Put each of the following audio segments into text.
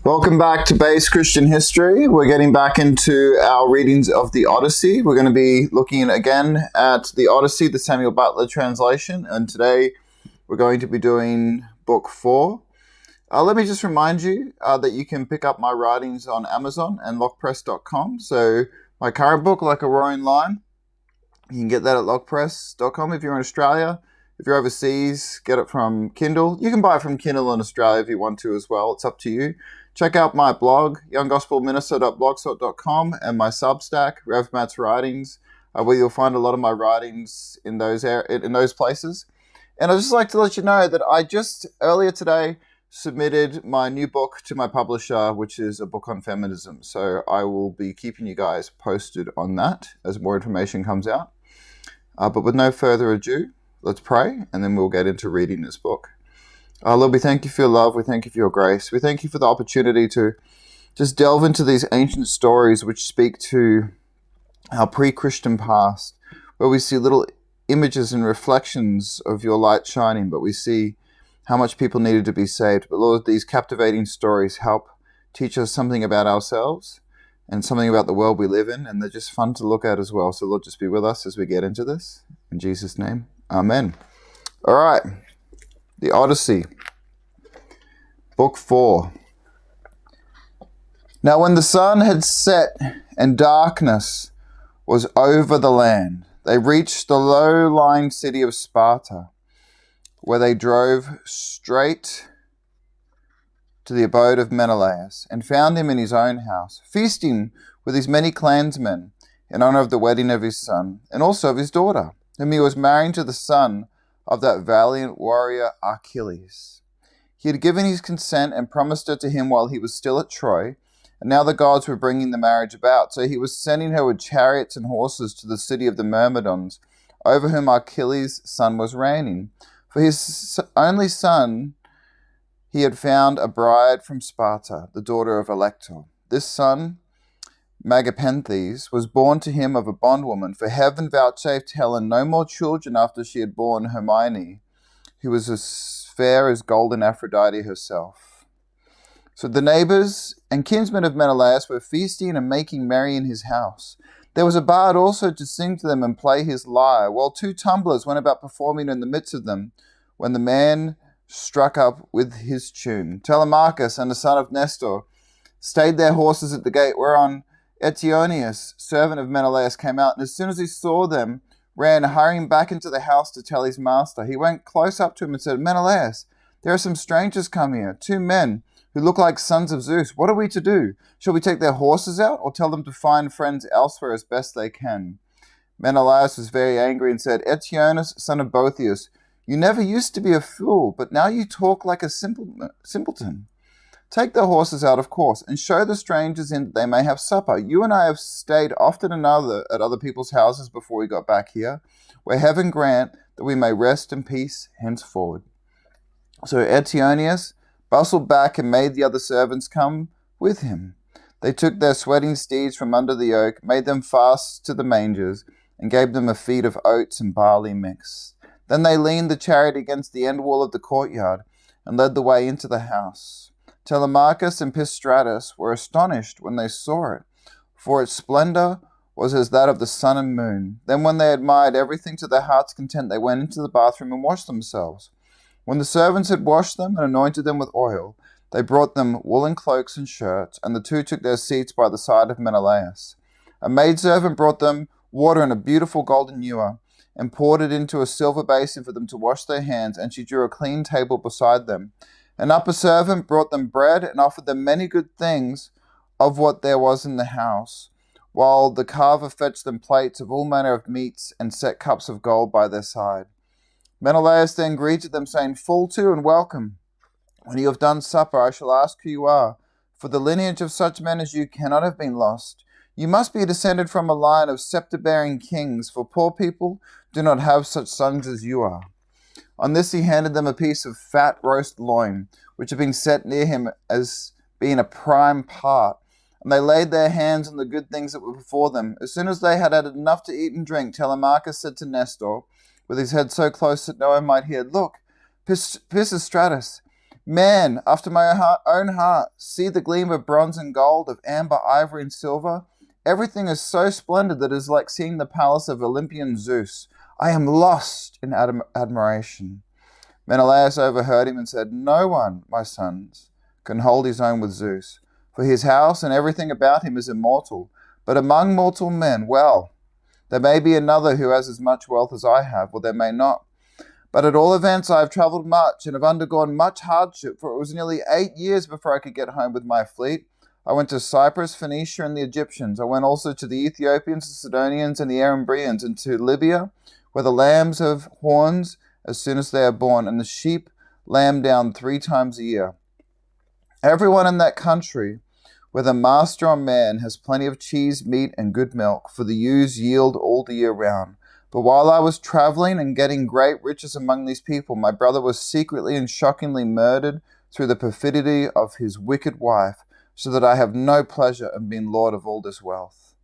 Welcome back to Base Christian History. We're getting back into our readings of the Odyssey. We're going to be looking again at the Odyssey, the Samuel Butler translation, and today we're going to be doing Book 4. Let me just remind you that you can pick up my writings on Amazon and lockpress.com. So my current book, Like a Roaring Lion, you can get that at lockpress.com if you're in Australia. If you're overseas, get it from Kindle. You can buy it from Kindle in Australia if you want to as well. It's up to you. Check out my blog, younggospelminister.blogspot.com, and my Substack, Rev Matt's Writings, where you'll find a lot of my writings in those places. And I'd just like to let you know that I just earlier today submitted my new book to my publisher, which is a book on feminism. So I will be keeping you guys posted on that as more information comes out. But with no further ado, let's pray, and then we'll get into reading this book. Lord, we thank you for your love. We thank you for your grace. We thank you for the opportunity to just delve into these ancient stories which speak to our pre-Christian past, where we see little images and reflections of your light shining, but we see how much people needed to be saved. But Lord, these captivating stories help teach us something about ourselves and something about the world we live in, and they're just fun to look at as well. So Lord, just be with us as we get into this. In Jesus' name, amen. All right. The Odyssey, Book 4. Now when the sun had set and darkness was over the land, they reached the low-lying city of Sparta, where they drove straight to the abode of Menelaus, and found him in his own house, feasting with his many clansmen in honor of the wedding of his son, and also of his daughter, whom he was marrying to the son of that valiant warrior Achilles. He had given his consent and promised her to him while he was still at Troy, and now the gods were bringing the marriage about. So he was sending her with chariots and horses to the city of the Myrmidons, over whom Achilles' son was reigning. For his only son, he had found a bride from Sparta, the daughter of Elector. This son, Megapenthes, was born to him of a bondwoman, for heaven vouchsafed Helen no more children after she had borne Hermione, who was as fair as golden Aphrodite herself. So the neighbors and kinsmen of Menelaus were feasting and making merry in his house. There was a bard also to sing to them and play his lyre, while two tumblers went about performing in the midst of them, when the man struck up with his tune. Telemarchus and the son of Nestor stayed their horses at the gate, whereon Eteonius, servant of Menelaus, came out, and as soon as he saw them, ran hurrying back into the house to tell his master. He went close up to him and said, "Menelaus, there are some strangers come here, 2 men who look like sons of Zeus. What are we to do? Shall we take their horses out, or tell them to find friends elsewhere as best they can?" Menelaus was very angry and said, "Eteonius, son of Boethius, you never used to be a fool, but now you talk like a simpleton. Take the horses out, of course, and show the strangers in that they may have supper. You and I have stayed often at other people's houses before we got back here, where heaven grant that we may rest in peace henceforward." So Eteonius bustled back and made the other servants come with him. They took their sweating steeds from under the yoke, made them fast to the mangers, and gave them a feed of oats and barley mixed. Then they leaned the chariot against the end wall of the courtyard, and led the way into the house. Telemarchus and Pistratus were astonished when they saw it, for its splendor was as that of the sun and moon. Then when they admired everything to their heart's content, they went into the bathroom and washed themselves. When the servants had washed them and anointed them with oil, they brought them woolen cloaks and shirts, and the two took their seats by the side of Menelaus. A maidservant brought them water in a beautiful golden ewer, and poured it into a silver basin for them to wash their hands, and she drew a clean table beside them. An upper servant brought them bread and offered them many good things of what there was in the house, while the carver fetched them plates of all manner of meats and set cups of gold by their side. Menelaus then greeted them, saying, "Fall to and welcome. When you have done supper, I shall ask who you are, for the lineage of such men as you cannot have been lost. You must be descended from a line of scepter-bearing kings, for poor people do not have such sons as you are." On this he handed them a piece of fat roast loin, which had been set near him as being a prime part, and they laid their hands on the good things that were before them. As soon as they had had enough to eat and drink, Telemarchus said to Nestor, with his head so close that no one might hear, "Look, Pisistratus, Man, after my own heart, see the gleam of bronze and gold, of amber, ivory, and silver. Everything is so splendid that it is like seeing the palace of Olympian Zeus. I am lost in admiration. Menelaus overheard him and said, No one, my sons, can hold his own with Zeus, for his house and everything about him is immortal. But among mortal men, well, there may be another who has as much wealth as I have, or there may not. But at all events I have travelled much and have undergone much hardship, for it was nearly 8 years before I could get home with my fleet. I went to Cyprus, Phoenicia, and the Egyptians. I went also to the Ethiopians, the Sidonians, and the Erebrians, and to Libya, where the lambs have horns as soon as they are born, and the sheep lamb down 3 times a year. Everyone in that country, whether master or man, has plenty of cheese, meat, and good milk, for the ewes yield all the year round. But while I was traveling and getting great riches among these people, my brother was secretly and shockingly murdered through the perfidy of his wicked wife, so that I have no pleasure in being lord of all this wealth.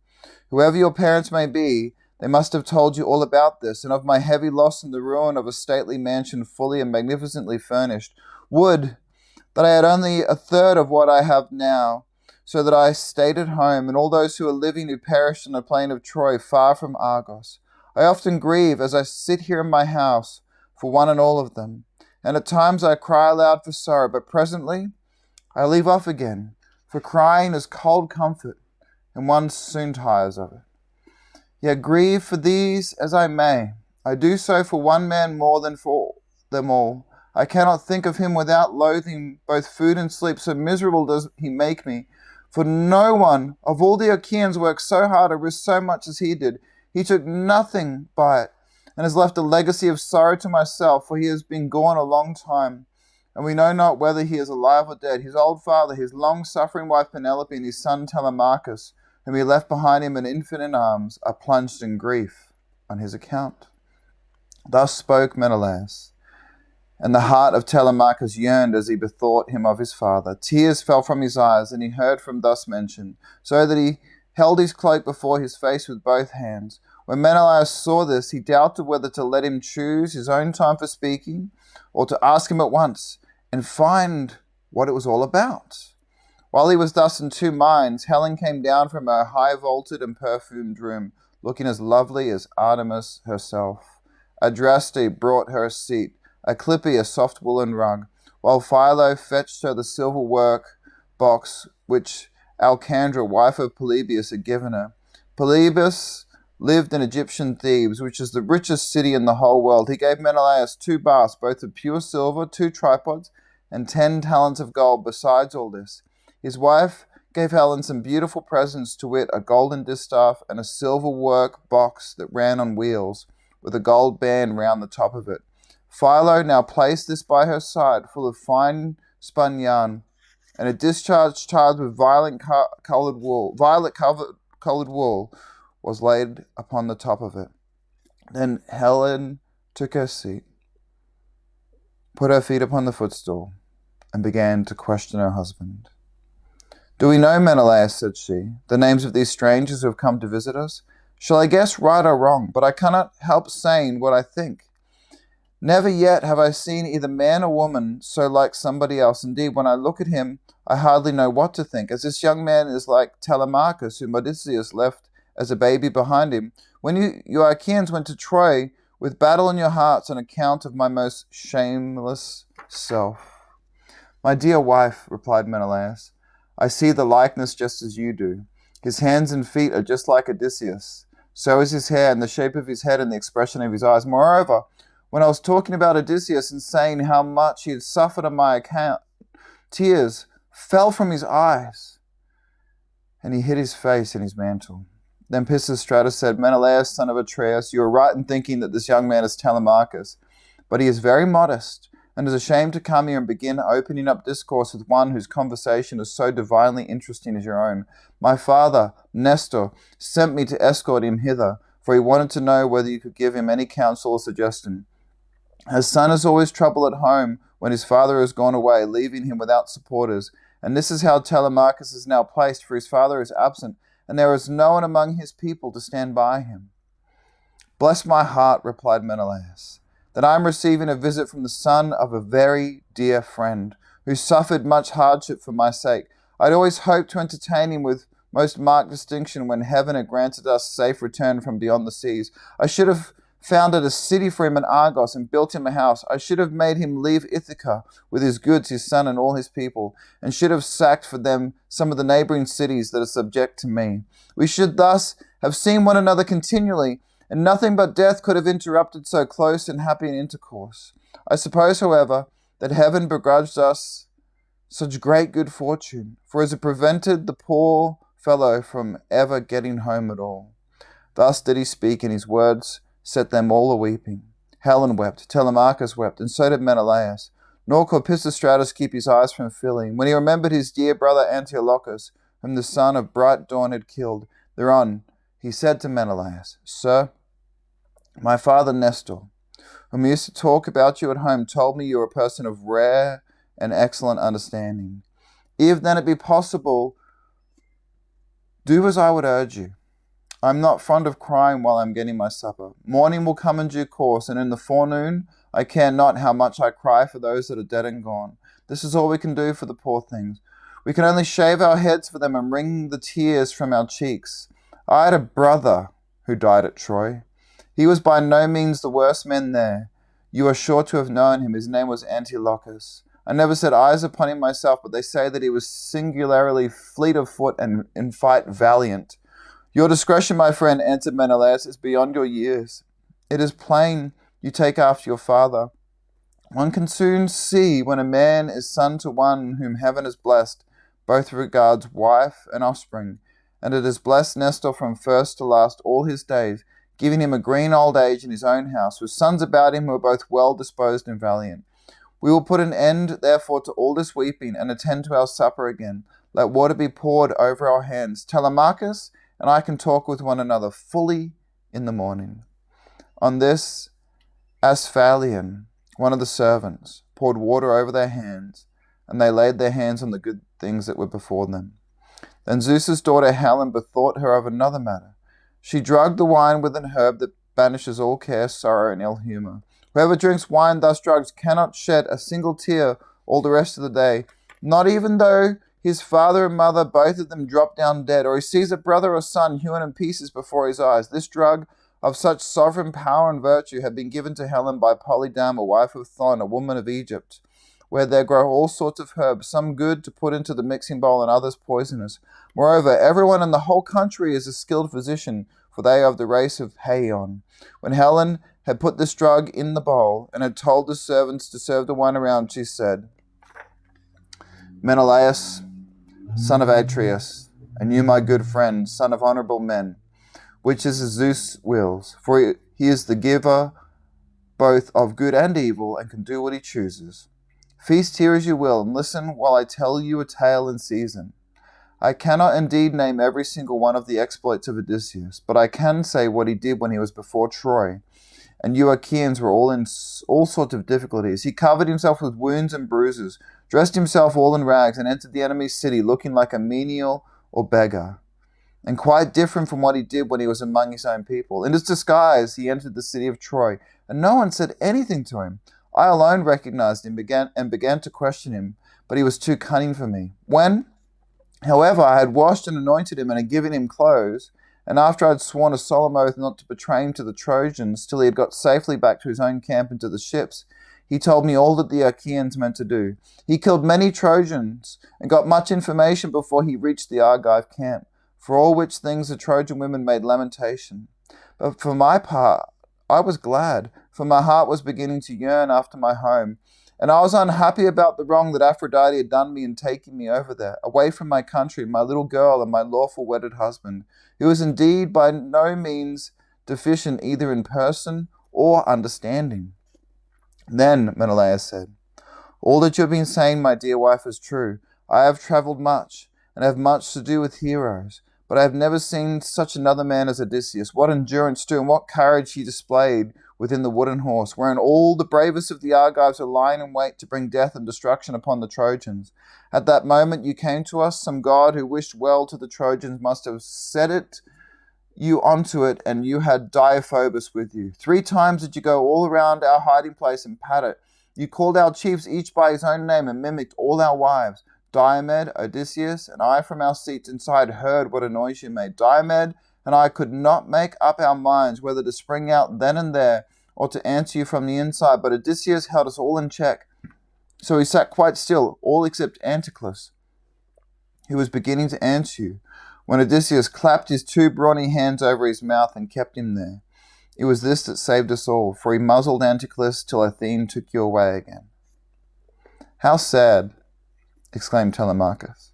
Whoever your parents may be, they must have told you all about this, and of my heavy loss and the ruin of a stately mansion fully and magnificently furnished. Would that I had only a third of what I have now, so that I stayed at home, and all those who are living who perished on the plain of Troy, far from Argos. I often grieve as I sit here in my house for one and all of them, and at times I cry aloud for sorrow, but presently I leave off again, for crying is cold comfort, and one soon tires of it. Yet grieve for these as I may, I do so for one man more than for them all. I cannot think of him without loathing both food and sleep, so miserable does he make me. For no one of all the Achaeans worked so hard or risked so much as he did. He took nothing by it, and has left a legacy of sorrow to myself, for he has been gone a long time, and we know not whether he is alive or dead. His old father, his long-suffering wife Penelope, and his son Telemarchus, whom he left behind him an infant in arms, are plunged in grief on his account. Thus spoke Menelaus, and the heart of Telemarchus yearned as he bethought him of his father. Tears fell from his eyes, and he heard from thus mentioned, so that he held his cloak before his face with both hands. When Menelaus saw this, he doubted whether to let him choose his own time for speaking, or to ask him at once, and find what it was all about. While he was thus in 2 minds, Helen came down from her high-vaulted and perfumed room, looking as lovely as Artemis herself. Adraste brought her a seat, Calliope a soft woolen rug, while Philo fetched her the silver work box which Alcandra, wife of Polybius, had given her. Polybius lived in Egyptian Thebes, which is the richest city in the whole world. He gave Menelaus 2 baths, both of pure silver, 2 tripods, and 10 talents of gold. Besides all this, his wife gave Helen some beautiful presents, to wit, a golden distaff and a silver work box that ran on wheels, with a gold band round the top of it. Philo now placed this by her side, full of fine spun yarn, and a discharge charged with violet-coloured wool was laid upon the top of it. Then Helen took her seat, put her feet upon the footstool, and began to question her husband. "Do we know, Menelaus," said she, "the names of these strangers who have come to visit us? Shall I guess right or wrong? But I cannot help saying what I think. Never yet have I seen either man or woman so like somebody else. Indeed, when I look at him, I hardly know what to think, as this young man is like Telemarchus, whom Odysseus left as a baby behind him. When you Achaeans went to Troy with battle in your hearts on account of my most shameless self." "My dear wife," replied Menelaus, "I see the likeness just as you do. His hands and feet are just like Odysseus. So is his hair and the shape of his head and the expression of his eyes. Moreover, when I was talking about Odysseus and saying how much he had suffered on my account, tears fell from his eyes, and he hid his face in his mantle." Then Pisistratus said, "Menelaus, son of Atreus, you are right in thinking that this young man is Telemarchus, but he is very modest, and is ashamed to come here and begin opening up discourse with one whose conversation is so divinely interesting as your own. My father, Nestor, sent me to escort him hither, for he wanted to know whether you could give him any counsel or suggestion. His son is always trouble at home when his father has gone away, leaving him without supporters. And this is how Telemarchus is now placed, for his father is absent, and there is no one among his people to stand by him." "Bless my heart," replied Menelaus, "that I am receiving a visit from the son of a very dear friend, who suffered much hardship for my sake. I'd always hoped to entertain him with most marked distinction when heaven had granted us safe return from beyond the seas. I should have founded a city for him in Argos and built him a house. I should have made him leave Ithaca with his goods, his son, and all his people, and should have sacked for them some of the neighboring cities that are subject to me. We should thus have seen one another continually, and nothing but death could have interrupted so close and happy an intercourse. I suppose, however, that heaven begrudged us such great good fortune, for as it prevented the poor fellow from ever getting home at all. Thus did he speak, and his words set them all a-weeping. Helen wept, Telemarchus wept, and so did Menelaus. Nor could Pisistratus keep his eyes from filling, when he remembered his dear brother Antiochus, whom the son of bright dawn had killed. Thereon he said to Menelaus, Sir, my father Nestor, whom used to talk about you at home, told me you are a person of rare and excellent understanding. If then it be possible, do as I would urge you. I am not fond of crying while I am getting my supper. Morning will come in due course, and in the forenoon I care not how much I cry for those that are dead and gone. This is all we can do for the poor things. We can only shave our heads for them and wring the tears from our cheeks. I had a brother who died at Troy. He was by no means the worst man there. You are sure to have known him. His name was Antiochus. I never set eyes upon him myself, but they say that he was singularly fleet of foot and in fight valiant. Your discretion, my friend, answered Menelaus, is beyond your years. It is plain you take after your father. One can soon see when a man is son to one whom heaven has blessed, both regards wife and offspring, and it has blessed Nestor from first to last all his days, giving him a green old age in his own house, with sons about him who are both well disposed and valiant. We will put an end, therefore, to all this weeping, and attend to our supper again. Let water be poured over our hands. Telemarchus and I can talk with one another fully in the morning. On this, Asphalion, one of the servants, poured water over their hands, and they laid their hands on the good things that were before them. Then Zeus's daughter Helen bethought her of another matter. She drugged the wine with an herb that banishes all care, sorrow, and ill humour. Whoever drinks wine thus drugged cannot shed a single tear all the rest of the day, not even though his father and mother, both of them, drop down dead, or he sees a brother or son hewn in pieces before his eyes. This drug of such sovereign power and virtue had been given to Helen by Polydama, wife of Thon, a woman of Egypt, where there grow all sorts of herbs, some good to put into the mixing bowl and others poisonous. Moreover, everyone in the whole country is a skilled physician, for they are of the race of Heion. When Helen had put this drug in the bowl and had told the servants to serve the wine around, she said, Menelaus, son of Atreus, and you, my good friend, son of honorable men, which is as Zeus wills, for he is the giver both of good and evil, and can do what he chooses. Feast here as you will, and listen while I tell you a tale in season. I cannot indeed name every single one of the exploits of Odysseus, but I can say what he did when he was before Troy, and you Achaeans were all in all sorts of difficulties. He covered himself with wounds and bruises, dressed himself all in rags, and entered the enemy's city looking like a menial or beggar, and quite different from what he did when he was among his own people. In his disguise, he entered the city of Troy, and no one said anything to him. I alone recognized him and began to question him, but he was too cunning for me. When, however, I had washed and anointed him and had given him clothes, and after I had sworn a solemn oath not to betray him to the Trojans till he had got safely back to his own camp and to the ships, he told me all that the Achaeans meant to do. He killed many Trojans and got much information before he reached the Argive camp, for all which things the Trojan women made lamentation. But for my part, I was glad, for my heart was beginning to yearn after my home, and I was unhappy about the wrong that Aphrodite had done me in taking me over there, away from my country, my little girl, and my lawful wedded husband, who was indeed by no means deficient either in person or understanding. Then Menelaus said, All that you have been saying, my dear wife, is true. I have travelled much, and have much to do with heroes, but I have never seen such another man as Odysseus. What endurance too, and what courage he displayed within the wooden horse, wherein all the bravest of the Argives are lying in wait to bring death and destruction upon the Trojans. At that moment you came to us. Some god who wished well to the Trojans must have set you onto it, and you had Deiphobus with you. 3 times did you go all around our hiding place and pat it, You called our chiefs each by his own name and mimicked all our wives. Diomed, Odysseus, and I from our seats inside heard what a noise you made. Diomed and I could not make up our minds whether to spring out then and there or to answer you from the inside, but Odysseus held us all in check. So he sat quite still, all except Anticlus, who was beginning to answer you, when Odysseus clapped his two brawny hands over his mouth and kept him there. It was this that saved us all, for he muzzled Anticlus till Athene took you away again. How sad, exclaimed Telemarchus,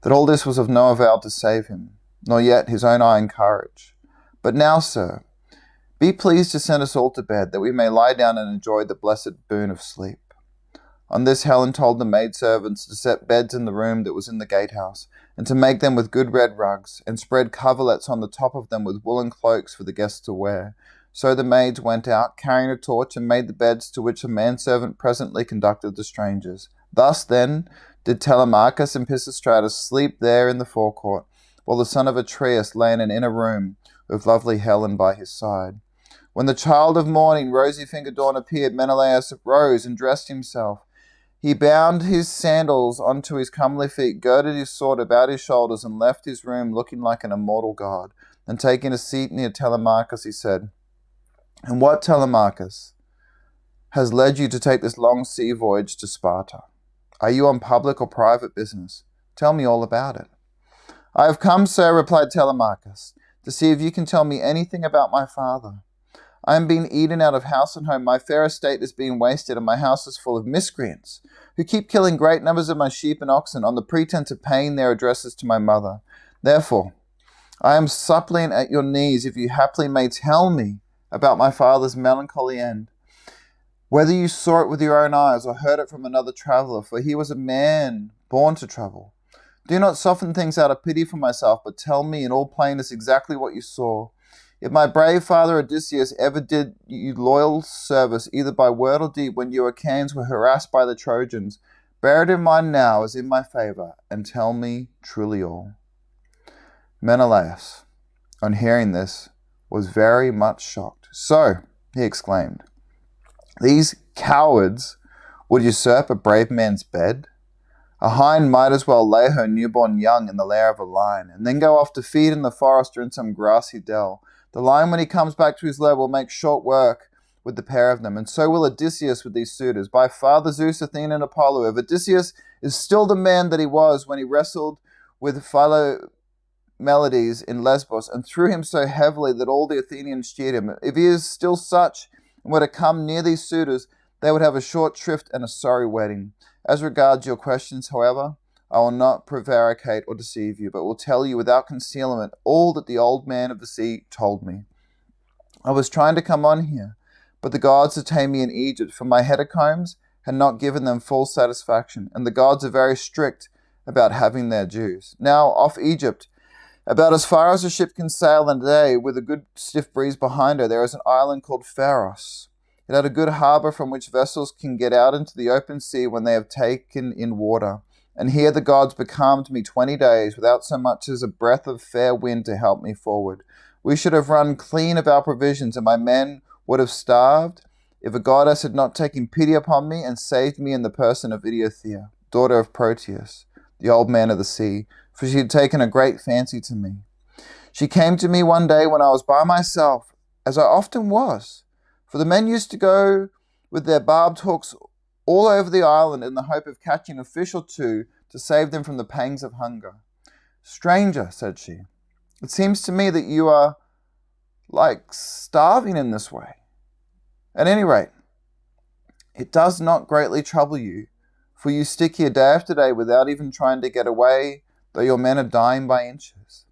that all this was of no avail to save him, nor yet his own iron courage. But now, sir, be pleased to send us all to bed, that we may lie down and enjoy the blessed boon of sleep. On this Helen told the maidservants to set beds in the room that was in the gatehouse, and to make them with good red rugs, and spread coverlets on the top of them with woolen cloaks for the guests to wear. So the maids went out, carrying a torch, and made the beds, to which a manservant presently conducted the strangers. Thus, then, did Telemarchus and Pisistratus sleep there in the forecourt, while the son of Atreus lay in an inner room, with lovely Helen by his side. When the child of morning, rosy-fingered Dawn, appeared, Menelaus rose and dressed himself. He bound his sandals onto his comely feet, girded his sword about his shoulders, and left his room looking like an immortal god. And taking a seat near Telemarchus, he said, "And what, Telemarchus, has led you to take this long sea voyage to Sparta? Are you on public or private business? Tell me all about it." "I have come, sir," replied Telemarchus, "to see if you can tell me anything about my father. I am being eaten out of house and home. My fair estate is being wasted, and my house is full of miscreants, who keep killing great numbers of my sheep and oxen on the pretense of paying their addresses to my mother. Therefore, I am suppliant at your knees if you haply may tell me about my father's melancholy end, whether you saw it with your own eyes or heard it from another traveller, for he was a man born to travel. Do not soften things out of pity for myself, but tell me in all plainness exactly what you saw. If my brave father Odysseus ever did you loyal service, either by word or deed, when your Achaeans were harassed by the Trojans, bear it in mind now as in my favour, and tell me truly all." Menelaus, on hearing this, was very much shocked. "So," he exclaimed, "these cowards would usurp a brave man's bed? A hind might as well lay her newborn young in the lair of a lion, and then go off to feed in the forest or in some grassy dell. The lion, when he comes back to his lair, will make short work with the pair of them, and so will Odysseus with these suitors. By Father Zeus, Athene, and Apollo, if Odysseus is still the man that he was when he wrestled with Philomeleides in Lesbos, and threw him so heavily that all the Athenians cheered him, if he is still such, and were to come near these suitors, they would have a short shrift and a sorry wedding. As regards your questions, however, I will not prevaricate or deceive you, but will tell you without concealment all that the old man of the sea told me. I was trying to come on here, but the gods detained me in Egypt, for my hecatombs had not given them full satisfaction, and the gods are very strict about having their dues. Now, off Egypt, about as far as a ship can sail in a day, with a good stiff breeze behind her, there is an island called Pharos. It had a good harbour from which vessels can get out into the open sea when they have taken in water. And here the gods becalmed me 20 days without so much as a breath of fair wind to help me forward. We should have run clean of our provisions, and my men would have starved if a goddess had not taken pity upon me and saved me in the person of Eidothea, daughter of Proteus, the old man of the sea, for she had taken a great fancy to me. She came to me one day when I was by myself, as I often was, for the men used to go with their barbed hooks all over the island in the hope of catching a fish or two to save them from the pangs of hunger. "Stranger," said she, "it seems to me that you are like starving in this way. At any rate, it does not greatly trouble you, for you stick here day after day without even trying to get away, though your men are dying by inches.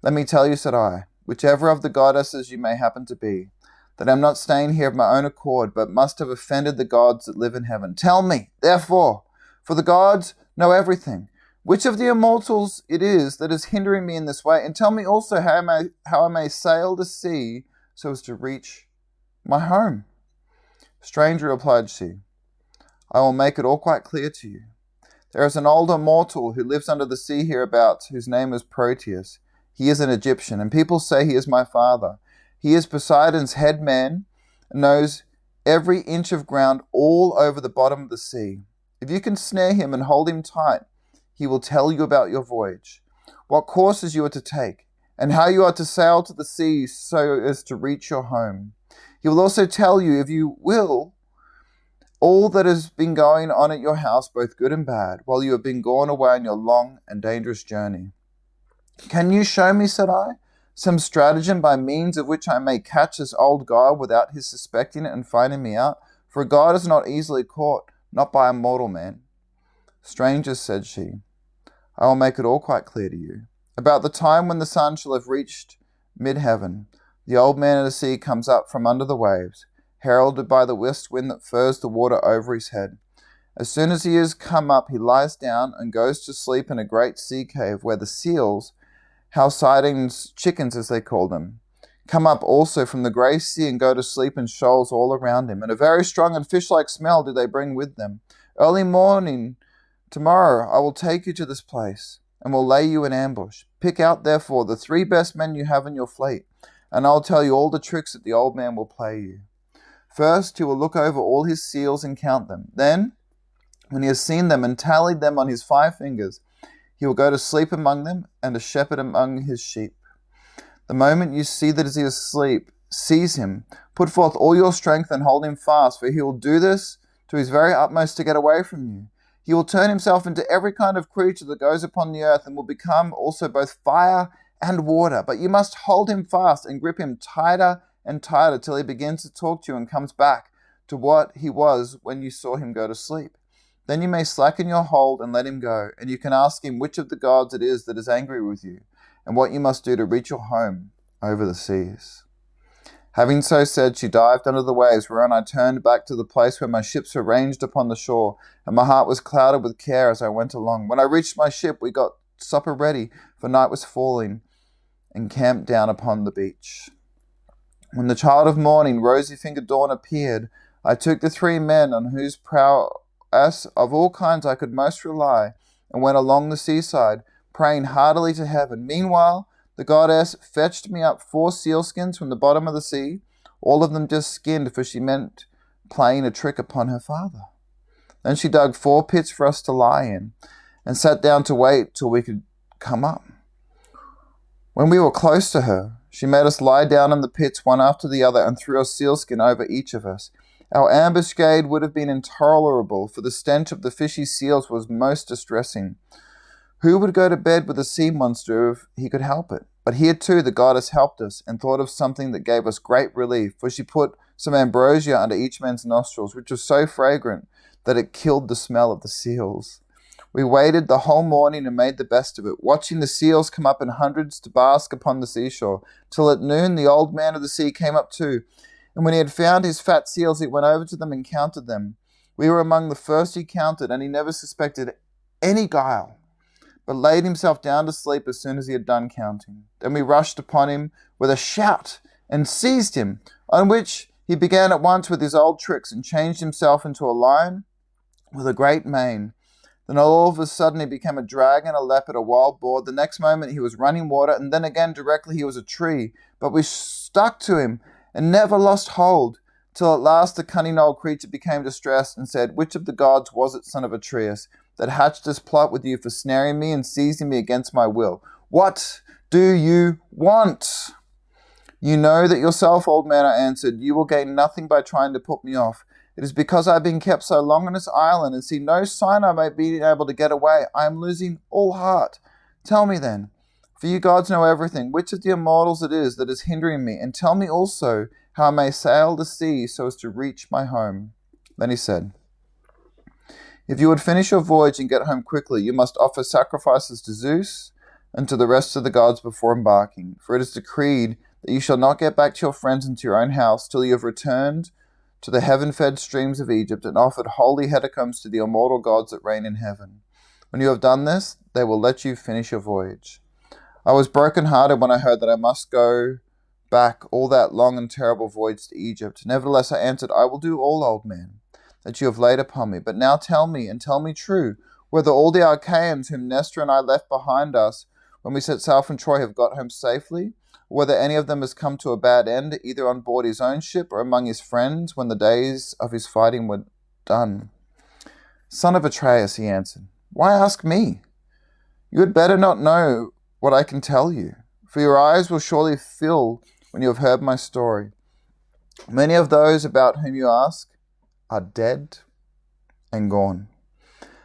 Let me tell you," said I, "whichever of the goddesses you may happen to be, that I am not staying here of my own accord, but must have offended the gods that live in heaven. Tell me, therefore, for the gods know everything, which of the immortals it is that is hindering me in this way, and tell me also how I may sail the sea so as to reach my home." "Stranger," replied she, "I will make it all quite clear to you. There is an older mortal who lives under the sea hereabouts, whose name is Proteus. He is an Egyptian, and people say he is my father. He is Poseidon's head man and knows every inch of ground all over the bottom of the sea. If you can snare him and hold him tight, he will tell you about your voyage, what courses you are to take, and how you are to sail to the sea so as to reach your home. He will also tell you, if you will, all that has been going on at your house, both good and bad, while you have been gone away on your long and dangerous journey. Can you show me, said I, some stratagem by means of which I may catch this old god without his suspecting it and finding me out? For a god is not easily caught, not by a mortal man. Strangers, said she, I will make it all quite clear to you. About the time when the sun shall have reached mid-heaven, the old man of the sea comes up from under the waves, heralded by the west wind that furs the water over his head. As soon as he has come up, he lies down and goes to sleep in a great sea cave where the seals, Halcydians, chickens as they call them, come up also from the grey sea and go to sleep in shoals all around him. And a very strong and fish-like smell do they bring with them. Early morning, tomorrow, I will take you to this place and will lay you in ambush. Pick out, therefore, the 3 best men you have in your fleet, and I'll tell you all the tricks that the old man will play you. First, he will look over all his seals and count them. Then, when he has seen them and tallied them on his 5 fingers, he will go to sleep among them and a shepherd among his sheep. The moment you see that he is asleep, seize him, put forth all your strength and hold him fast, for he will do this to his very utmost to get away from you. He will turn himself into every kind of creature that goes upon the earth and will become also both fire and water. But you must hold him fast and grip him tighter and tighter till he begins to talk to you and comes back to what he was when you saw him go to sleep. Then you may slacken your hold and let him go, and you can ask him which of the gods it is that is angry with you, and what you must do to reach your home over the seas. Having so said, she dived under the waves, whereon I turned back to the place where my ships were ranged upon the shore, and my heart was clouded with care as I went along. When I reached my ship, we got supper ready, for night was falling, and camped down upon the beach. When the child of morning, rosy-fingered dawn, appeared, I took the 3 men on whose prowess of all kinds I could most rely, and went along the seaside, praying heartily to heaven. Meanwhile, the goddess fetched me up 4 sealskins from the bottom of the sea, all of them just skinned, for she meant playing a trick upon her father. Then she dug 4 pits for us to lie in, and sat down to wait till we could come up. When we were close to her, she made us lie down in the pits one after the other, and threw a sealskin over each of us. Our ambuscade would have been intolerable, for the stench of the fishy seals was most distressing. Who would go to bed with a sea monster if he could help it? But here too the goddess helped us, and thought of something that gave us great relief, for she put some ambrosia under each man's nostrils, which was so fragrant that it killed the smell of the seals. We waited the whole morning and made the best of it, watching the seals come up in hundreds to bask upon the seashore, till at noon the old man of the sea came up too. And when he had found his fat seals, he went over to them and counted them. We were among the first he counted, and he never suspected any guile, but laid himself down to sleep as soon as he had done counting. Then we rushed upon him with a shout and seized him, on which he began at once with his old tricks and changed himself into a lion with a great mane. Then all of a sudden he became a dragon, a leopard, a wild boar. The next moment he was running water, and then again directly he was a tree. But we stuck to him and never lost hold, till at last the cunning old creature became distressed and said, which of the gods was it, son of Atreus, that hatched this plot with you for snaring me and seizing me against my will? What do you want? You know that yourself, old man, I answered. You will gain nothing by trying to put me off. It is because I have been kept so long on this island and see no sign I may be able to get away. I am losing all heart. Tell me then, for you gods know everything, which of the immortals it is that is hindering me, and tell me also how I may sail the sea so as to reach my home. Then he said, if you would finish your voyage and get home quickly, you must offer sacrifices to Zeus and to the rest of the gods before embarking, for it is decreed that you shall not get back to your friends and to your own house till you have returned to the heaven-fed streams of Egypt and offered holy hecatombs to the immortal gods that reign in heaven. When you have done this, they will let you finish your voyage. I was broken-hearted when I heard that I must go back all that long and terrible voyage to Egypt. Nevertheless, I answered, I will do all, old man, that you have laid upon me. But now tell me, and tell me true, whether all the Achaeans whom Nestor and I left behind us when we set sail from Troy have got home safely, or whether any of them has come to a bad end, either on board his own ship or among his friends, when the days of his fighting were done. Son of Atreus, he answered, why ask me? You had better not know what I can tell you, for your eyes will surely fill when you have heard my story. Many of those about whom you ask are dead and gone.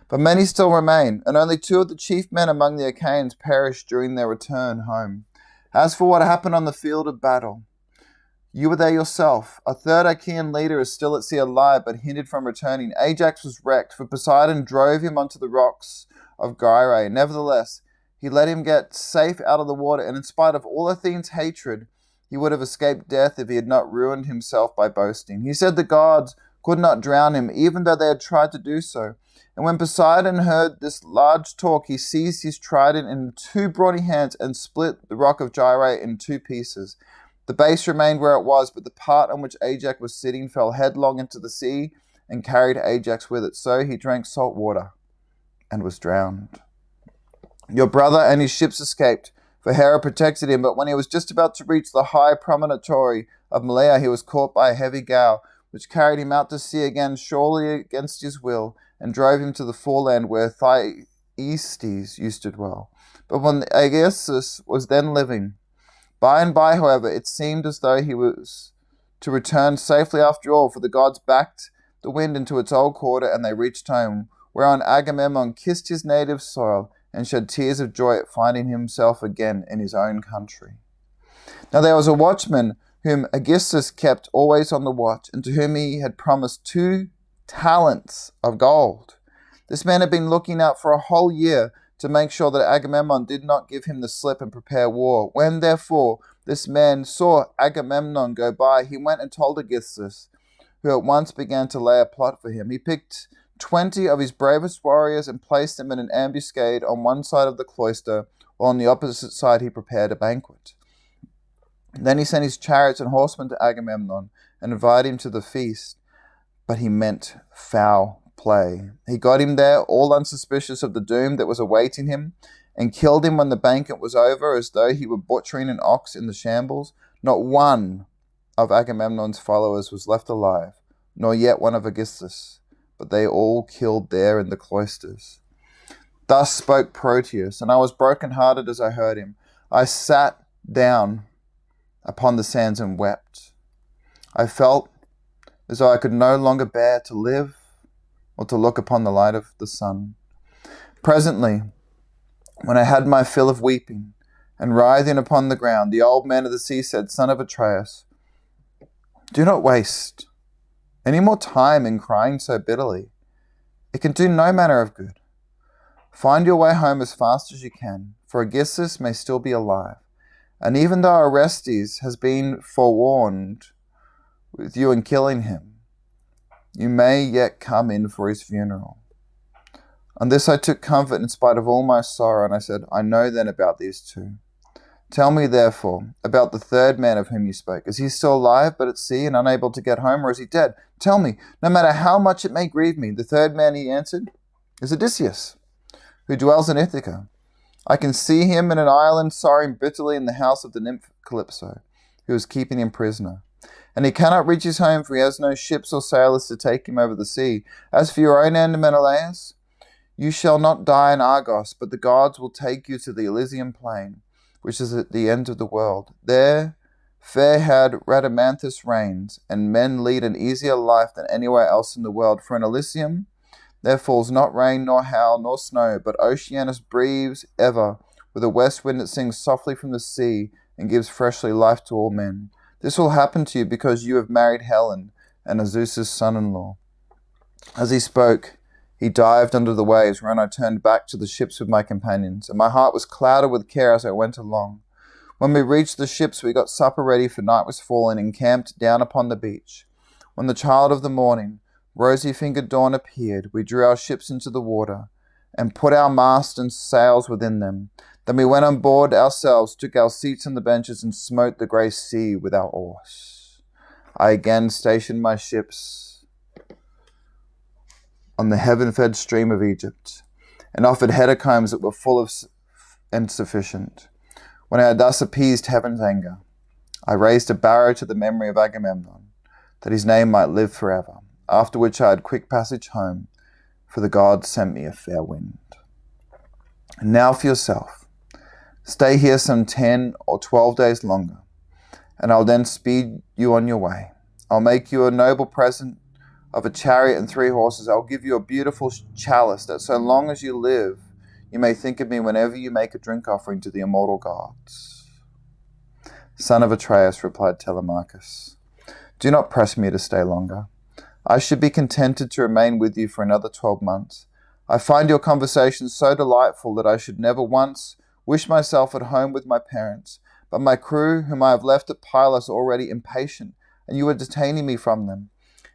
But many still remain, and only 2 of the chief men among the Achaeans perished during their return home. As for what happened on the field of battle, you were there yourself. A 3rd Achaean leader is still at sea alive, but hindered from returning. Ajax was wrecked, for Poseidon drove him onto the rocks of Gyrae. Nevertheless, he let him get safe out of the water, and in spite of all Athene's hatred, he would have escaped death if he had not ruined himself by boasting. He said the gods could not drown him, even though they had tried to do so. And when Poseidon heard this large talk, he seized his trident in 2 brawny hands and split the rock of Gyrae in 2 pieces. The base remained where it was, but the part on which Ajax was sitting fell headlong into the sea and carried Ajax with it. So he drank salt water and was drowned. Your brother and his ships escaped, for Hera protected him, but when he was just about to reach the high promontory of Malea, he was caught by a heavy gale, which carried him out to sea again, surely against his will, and drove him to the foreland where Thyestes used to dwell. But when Odysseus was then living, by and by, however, it seemed as though he was to return safely after all, for the gods backed the wind into its old quarter, and they reached home, whereon Agamemnon kissed his native soil and shed tears of joy at finding himself again in his own country. Now there was a watchman whom Odysseus kept always on the watch, and to whom he had promised 2 talents of gold. This man had been looking out for a whole year to make sure that Agamemnon did not give him the slip and prepare war. When, therefore, this man saw Agamemnon go by, he went and told Odysseus, who at once began to lay a plot for him. He picked 20 of his bravest warriors and placed them in an ambuscade on one side of the cloister, while on the opposite side he prepared a banquet. Then he sent his chariots and horsemen to Agamemnon and invited him to the feast, but he meant foul play. He got him there, all unsuspicious of the doom that was awaiting him, and killed him when the banquet was over, as though he were butchering an ox in the shambles. Not one of Agamemnon's followers was left alive, nor yet one of Odysseus, but they all killed there in the cloisters. Thus spoke Proteus, and I was broken-hearted as I heard him. I sat down upon the sands and wept. I felt as though I could no longer bear to live or to look upon the light of the sun. Presently, when I had my fill of weeping, and writhing upon the ground, the old man of the sea said, Son of Atreus, do not waste any more time in crying so bitterly. It can do no manner of good. Find your way home as fast as you can, for Odysseus may still be alive. And even though Orestes has been forewarned with you in killing him, you may yet come in for his funeral. On this I took comfort in spite of all my sorrow, and I said, I know then about these 2. Tell me, therefore, about the 3rd man of whom you spoke. Is he still alive, but at sea and unable to get home, or is he dead? Tell me, no matter how much it may grieve me. The 3rd man, he answered, is Odysseus, who dwells in Ithaca. I can see him in an island sorrowing bitterly in the house of the nymph Calypso, who is keeping him prisoner. And he cannot reach his home, for he has no ships or sailors to take him over the sea. As for your own end, Menelaus, you shall not die in Argos, but the gods will take you to the Elysian plain, which is at the end of the world. There fair-haired Rhadamanthus reigns, and men lead an easier life than anywhere else in the world. For in Elysium there falls not rain, nor hail, nor snow, but Oceanus breathes ever, with a west wind that sings softly from the sea, and gives freshly life to all men. This will happen to you because you have married Helen, and are Zeus's son-in-law. As he spoke, he dived under the waves, wherein I turned back to the ships with my companions, and my heart was clouded with care as I went along. When we reached the ships, we got supper ready, for night was falling, and camped down upon the beach. When the child of the morning, rosy-fingered dawn, appeared, we drew our ships into the water, and put our mast and sails within them. Then we went on board ourselves, took our seats on the benches, and smote the grey sea with our oars. I again stationed my ships on the heaven-fed stream of Egypt, and offered hecatombs that were full of and sufficient. When I had thus appeased heaven's anger, I raised a barrow to the memory of Agamemnon, that his name might live forever, after which I had quick passage home, for the gods sent me a fair wind. And now for yourself, stay here some 10 or 12 days longer, and I'll then speed you on your way. I'll make you a noble present of a chariot and 3 horses. I'll give you a beautiful chalice, that so long as you live, you may think of me whenever you make a drink offering to the immortal gods. Son of Atreus, replied Telemachus, do not press me to stay longer. I should be contented to remain with you for another 12 months. I find your conversation so delightful that I should never once wish myself at home with my parents, but my crew, whom I have left at Pylos, are already impatient, and you are detaining me from them.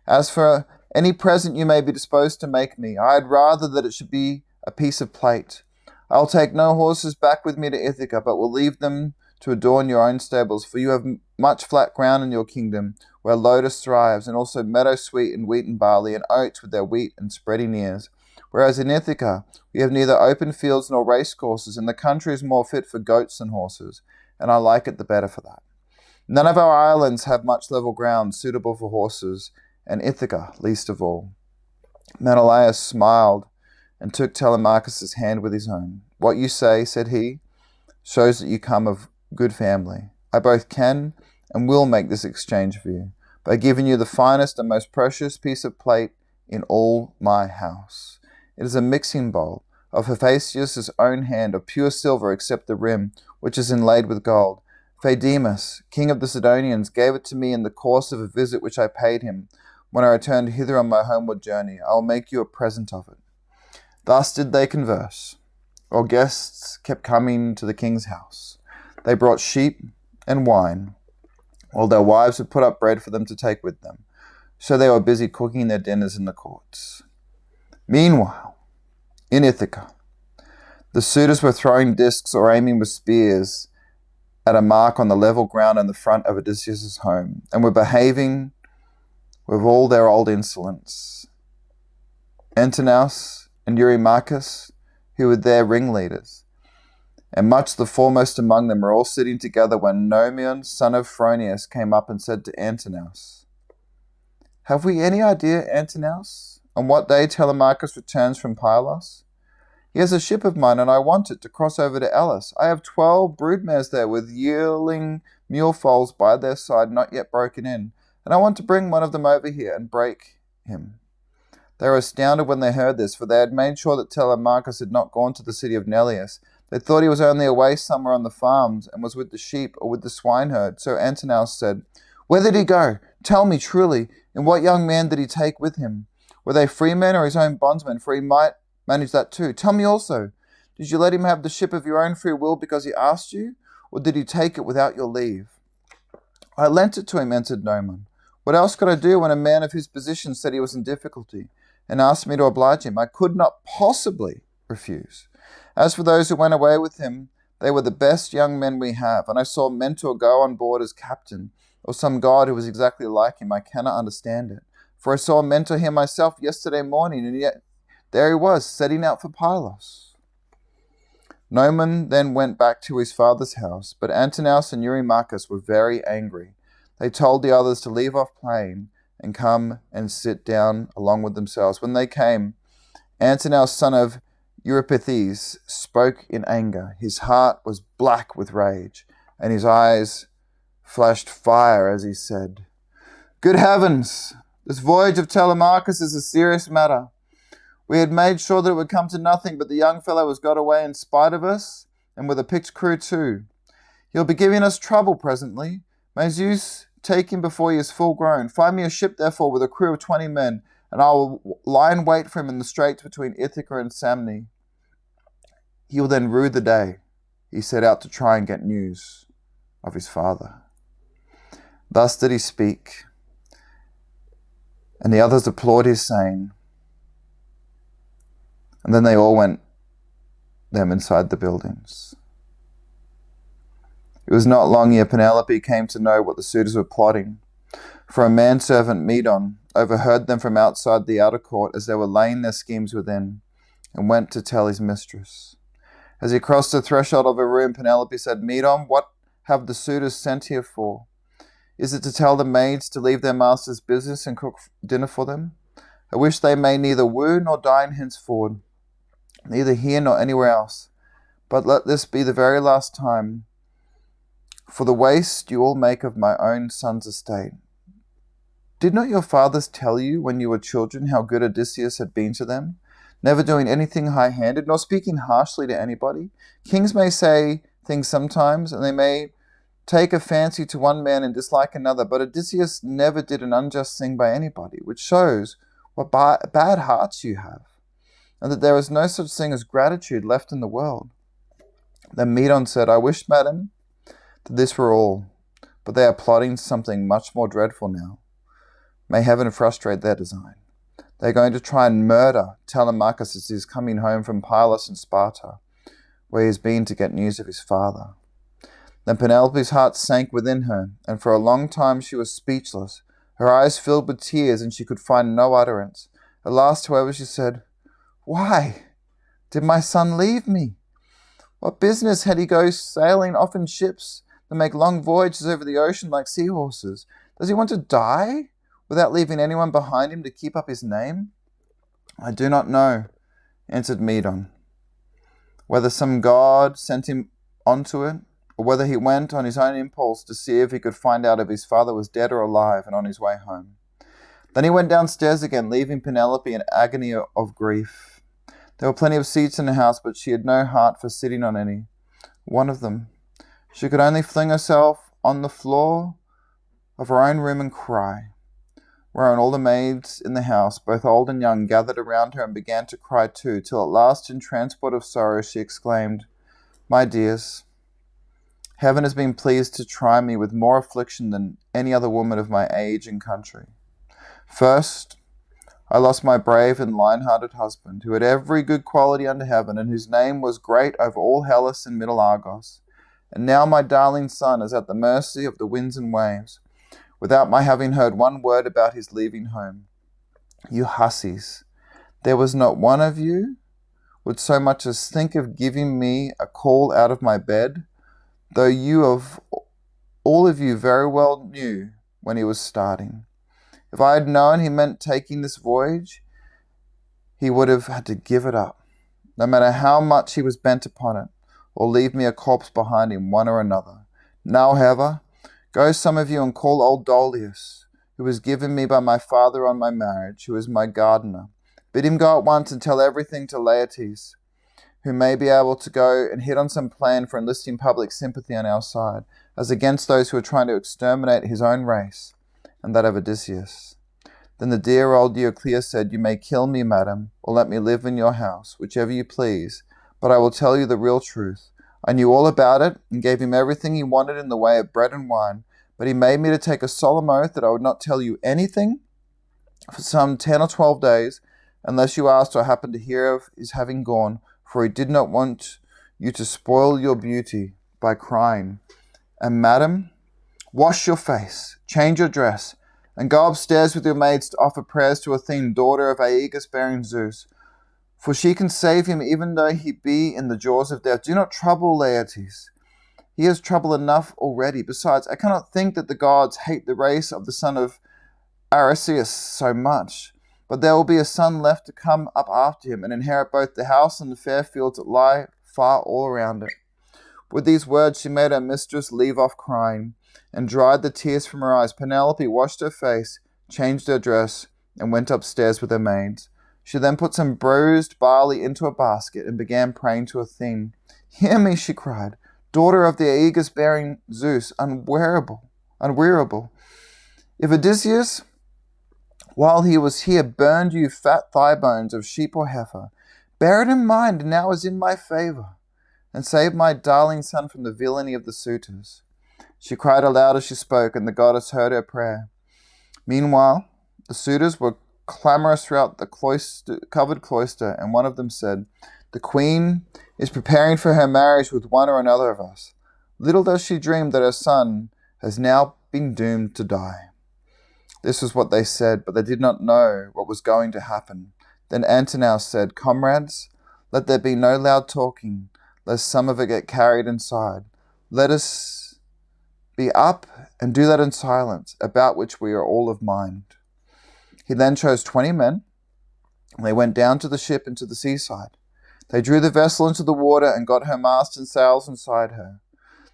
As for any present you may be disposed to make me, I had rather that it should be a piece of plate. I will take no horses back with me to Ithaca, but will leave them to adorn your own stables, for you have much flat ground in your kingdom, where lotus thrives, and also meadow sweet and wheat and barley, and oats with their wheat and spreading ears. Whereas in Ithaca we have neither open fields nor racecourses, and the country is more fit for goats than horses, and I like it the better for that. None of our islands have much level ground suitable for horses, and Ithaca least of all. Menelaus smiled and took Telemachus' hand with his own. What you say, said he, shows that you come of good family. I both can and will make this exchange for you, by giving you the finest and most precious piece of plate in all my house. It is a mixing bowl of Hephaestus' own hand, of pure silver except the rim, which is inlaid with gold. Phaedemus, king of the Sidonians, gave it to me in the course of a visit which I paid him when I returned hither on my homeward journey. I will make you a present of it. Thus did they converse, while guests kept coming to the king's house. They brought sheep and wine, while their wives had put up bread for them to take with them. So they were busy cooking their dinners in the courts. Meanwhile, in Ithaca, the suitors were throwing discs or aiming with spears at a mark on the level ground in the front of Odysseus' home, and were behaving with all their old insolence. Menelaus and Eurymachus, who were their ringleaders, and much the foremost among them, were all sitting together when Nomion, son of Phronius, came up and said to Menelaus, have we any idea, Menelaus, on what day Telemachus returns from Pylos? He has a ship of mine, and I want it to cross over to Elis. I have 12 broodmares there with yearling mule foals by their side, not yet broken in, and I want to bring one of them over here and break him. They were astounded when they heard this, for they had made sure that Telemachus had not gone to the city of Menelaus. They thought he was only away somewhere on the farms, and was with the sheep or with the swineherd. So Menelaus said, where did he go? Tell me truly, and what young man did he take with him? Were they freemen or his own bondsmen? For he might manage that too. Tell me also, did you let him have the ship of your own free will because he asked you, or did he take it without your leave? I lent it to him, answered Noman. What else could I do when a man of his position said he was in difficulty and asked me to oblige him? I could not possibly refuse. As for those who went away with him, they were the best young men we have, and I saw Mentor go on board as captain, or some god who was exactly like him. I cannot understand it. For I saw Mentor here myself yesterday morning, and yet there he was, setting out for Pylos. Noman then went back to his father's house, but Antinous and Eurymachus were very angry. They told the others to leave off playing and come and sit down along with themselves. When they came, Antinous, son of Eurypithes, spoke in anger. His heart was black with rage, and his eyes flashed fire as he said, good heavens, this voyage of Telemachus is a serious matter. We had made sure that it would come to nothing, but the young fellow has got away in spite of us, and with a picked crew too. He'll be giving us trouble presently. May Zeus take him before he is full grown. Find me a ship, therefore, with a crew of 20 men, and I will lie in wait for him in the straits between Ithaca and Samne. He will then rue the day he set out to try and get news of his father. Thus did he speak, and the others applauded his saying. And then they all went them inside the buildings. It was not long ere Penelope came to know what the suitors were plotting, for a manservant, Medon, overheard them from outside the outer court as they were laying their schemes within, and went to tell his mistress. As he crossed the threshold of a room, Penelope said, "Medon, what have the suitors sent here for? Is it to tell the maids to leave their master's business and cook dinner for them? I wish they may neither woo nor dine henceforward, neither here nor anywhere else. But let this be the very last time, for the waste you all make of my own son's estate. Did not your fathers tell you when you were children how good Odysseus had been to them, never doing anything high-handed, nor speaking harshly to anybody? Kings may say things sometimes, and they may take a fancy to one man and dislike another, but Odysseus never did an unjust thing by anybody, which shows what bad hearts you have, and that there is no such thing as gratitude left in the world." Then Medon said, "I wish, madam, that this were all, but they are plotting something much more dreadful now. May heaven frustrate their design. They are going to try and murder Telemarchus as he is coming home from Pylos in Sparta, where he has been to get news of his father." Then Penelope's heart sank within her, and for a long time she was speechless. Her eyes filled with tears, and she could find no utterance. At last, however, she said, "Why did my son leave me? What business had he go sailing off in ships that make long voyages over the ocean like seahorses? Does he want to die without leaving anyone behind him to keep up his name?" "I do not know," answered Medon, "whether some god sent him onto it, or whether he went on his own impulse to see if he could find out if his father was dead or alive and on his way home." Then he went downstairs again, leaving Penelope in agony of grief. There were plenty of seats in the house, but she had no heart for sitting on any one of them. She could only fling herself on the floor of her own room and cry, whereon all the maids in the house, both old and young, gathered around her and began to cry too, till at last, in transport of sorrow, she exclaimed, "My dears, heaven has been pleased to try me with more affliction than any other woman of my age and country. First, I lost my brave and lion-hearted husband, who had every good quality under heaven, and whose name was great over all Hellas and Middle Argos. And now my darling son is at the mercy of the winds and waves, without my having heard one word about his leaving home. You hussies, there was not one of you would so much as think of giving me a call out of my bed, though you of all of you very well knew when he was starting. If I had known he meant taking this voyage, he would have had to give it up, no matter how much he was bent upon it, or leave me a corpse behind him, one or another. Now, however, go some of you and call old Dolius, who was given me by my father on my marriage, who is my gardener. Bid him go at once and tell everything to Laertes, who may be able to go and hit on some plan for enlisting public sympathy on our side, as against those who are trying to exterminate his own race and that of Odysseus." Then the dear old Euclea said, "You may kill me, madam, or let me live in your house, whichever you please, but I will tell you the real truth. I knew all about it, and gave him everything he wanted in the way of bread and wine, but he made me to take a solemn oath that I would not tell you anything for some 10 or 12 days, unless you asked or happened to hear of his having gone, for he did not want you to spoil your beauty by crying. And madam, wash your face, change your dress, and go upstairs with your maids to offer prayers to Athene, daughter of Aegus bearing Zeus, for she can save him even though he be in the jaws of death. Do not trouble Laertes. He has trouble enough already. Besides, I cannot think that the gods hate the race of the son of Odysseus so much. But there will be a son left to come up after him and inherit both the house and the fair fields that lie far all around it." With these words she made her mistress leave off crying, and dried the tears from her eyes. Penelope washed her face, changed her dress, and went upstairs with her maids. She then put some bruised barley into a basket and began praying to Athene. "Hear me," she cried, "daughter of the Aegus-bearing Zeus, unwearable. If Odysseus, while he was here, burned you fat thigh bones of sheep or heifer, bear it in mind now is in my favor, and save my darling son from the villainy of the suitors." She cried aloud as she spoke, and the goddess heard her prayer. Meanwhile, the suitors were clamorous throughout the covered cloister, and one of them said, "The queen is preparing for her marriage with one or another of us. Little does she dream that her son has now been doomed to die." This was what they said, but they did not know what was going to happen. Then Antinous said, "Comrades, let there be no loud talking. lest some of it get carried inside. Let us be up and do that in silence, about which we are all of mind." He then chose 20 men, and they went down to the ship into the seaside. They drew the vessel into the water and got her mast and sails inside her.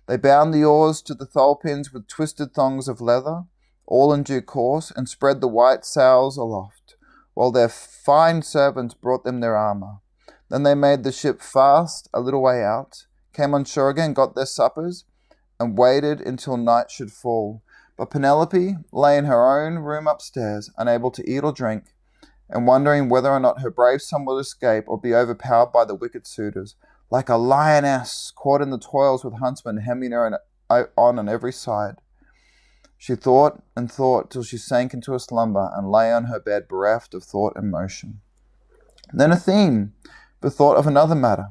They bound the oars to the thole-pins with twisted thongs of leather, all in due course, and spread the white sails aloft, while their fine servants brought them their armour. Then they made the ship fast a little way out, came on shore again, got their suppers, and waited until night should fall. But Penelope lay in her own room upstairs, unable to eat or drink, and wondering whether or not her brave son would escape or be overpowered by the wicked suitors, like a lioness caught in the toils with huntsmen hemming her on every side. She thought and thought till she sank into a slumber and lay on her bed bereft of thought and motion. Then Athene bethought of another matter,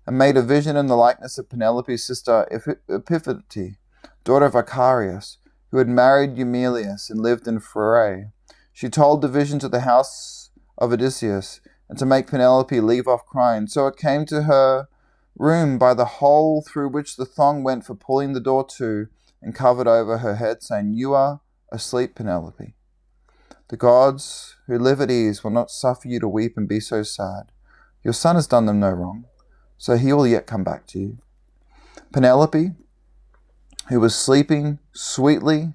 and made a vision in the likeness of Penelope's sister Epiphyte, daughter of Icarius, who had married Eumelus and lived in Pherae. She told the vision to the house of Odysseus, and to make Penelope leave off crying. So it came to her room by the hole through which the thong went for pulling the door to, and covered over her head, saying, "You are asleep, Penelope. The gods who live at ease will not suffer you to weep and be so sad. Your son has done them no wrong, so he will yet come back to you." Penelope, who was sleeping sweetly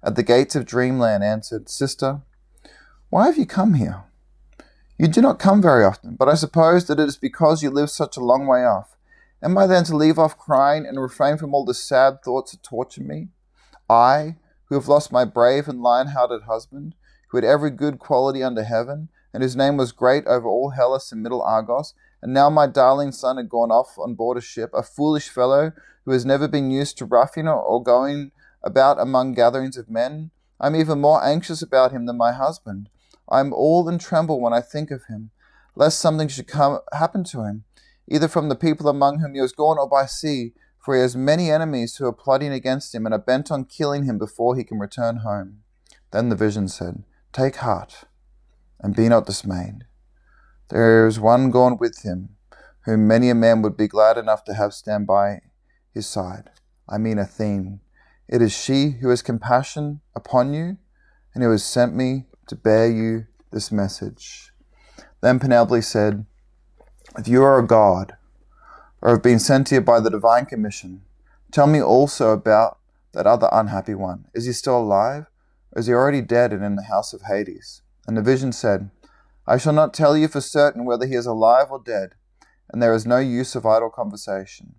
at the gates of dreamland, answered, "Sister, why have you come here? You do not come very often, but I suppose that it is because you live such a long way off. Am I then to leave off crying and refrain from all the sad thoughts that torture me? I, who have lost my brave and lion-hearted husband, who had every good quality under heaven, and whose name was great over all Hellas and middle Argos, and now my darling son had gone off on board a ship, a foolish fellow who has never been used to roughing or going about among gatherings of men. I am even more anxious about him than my husband. I am all in tremble when I think of him, lest something should happen to him, either from the people among whom he has gone or by sea, for he has many enemies who are plotting against him and are bent on killing him before he can return home." Then the vision said, "Take heart, and be not dismayed. There is one gone with him, whom many a man would be glad enough to have stand by his side. I mean Athene. It is she who has compassion upon you, and who has sent me to bear you this message." Then Penelope said, "If you are a god, or have been sent here by the divine commission, tell me also about that other unhappy one. Is he still alive, or is he already dead and in the house of Hades?" And the vision said, "I shall not tell you for certain whether he is alive or dead, and there is no use of idle conversation."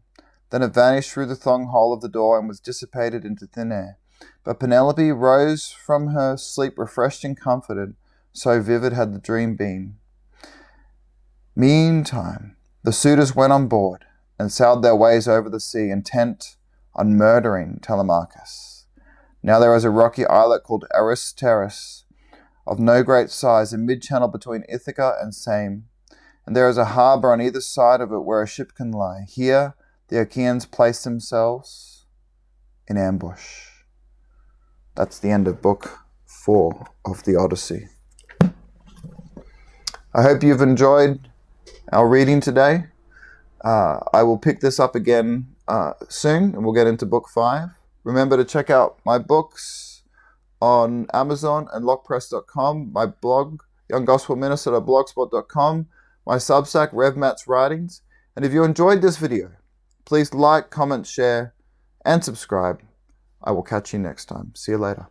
Then it vanished through the thong hole of the door and was dissipated into thin air. But Penelope rose from her sleep refreshed and comforted, so vivid had the dream been. Meantime, the suitors went on board and sailed their ways over the sea, intent on murdering Telemarchus. Now there is a rocky islet called Aristeris, of no great size, in mid-channel between Ithaca and Same, and there is a harbour on either side of it where a ship can lie. Here the Achaeans placed themselves in ambush. That's the end of Book 4 of the Odyssey. I hope you've enjoyed our reading today. I will pick this up again soon, and we'll get into Book 5. Remember to check out my books on Amazon and lockpress.com, my blog, younggospelminister.blogspot.com, my Substack, RevMatt's Writings. And if you enjoyed this video, please like, comment, share, and subscribe. I will catch you next time. See you later.